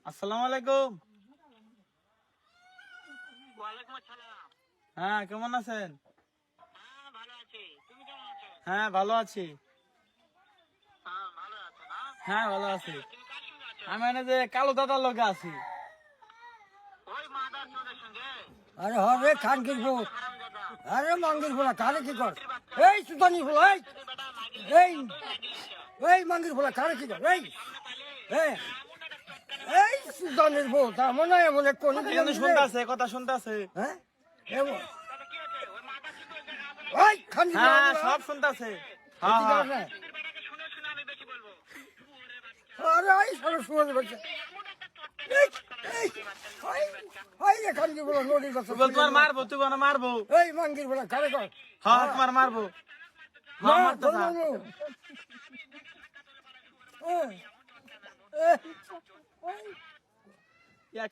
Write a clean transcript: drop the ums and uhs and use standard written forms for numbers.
আসসালামু আলাইকুম। ওয়ালাইকুম আসসালাম। হ্যাঁ, কেমন আছেন? হ্যাঁ, ভালো আছি। তুমি কেমন আছো? হ্যাঁ, ভালো আছি। হ্যাঁ, ভালো আছো না? হ্যাঁ, ভালো আছি। তুমি কার সঙ্গে আছো? আমি এনে যে কালো দাদার লগে আছি। ওই মাদার চোদের সঙ্গে? আরে হবে খানকির ভূত। হারামজাদা। আরে মাঙ্গির ভোলা কারে কি কর? চোদের বাচ্চা। এই সুতানি ভোলা এই চোদের বেটা মাগিল। এই মাগিল ইচ্ছা। এই মাঙ্গির ভোলা কারে কি কর? এই সামনে পাইলে এই এমন একটা চটকানা এই সুতানির ভূত আমার না এমন এক কোন এখানে শুনতাছে, কথা শুনতাছে। হ্যাঁ এমন তাতে কি হয়েছে? ওই মাদার চোদের জায়গা বলে ওই খানকির হ্যাঁ, সব শুনতাছে। হ্যাঁ, হ্যাঁ। চোদের বেটাকে শুনে শুনে আমি বেশি বলবো। ওরে বাচ্চা। আরে এই সরো শুনে বাচ্চা এমন একটা চটকানা এই চটকানা এই চোদের বাচ্চা, ওই চোদের বাচ্চা। ওই রে খানকির ভোলা নদীর কথা তুই বল তোমার মারবো, তুই বল মারবো। এই মাঙ্গির ভোলা কারে কর? হ্যাঁ, তোমার মারবো। না হ্যাঁ, মারতে থাক। ধরো এই এই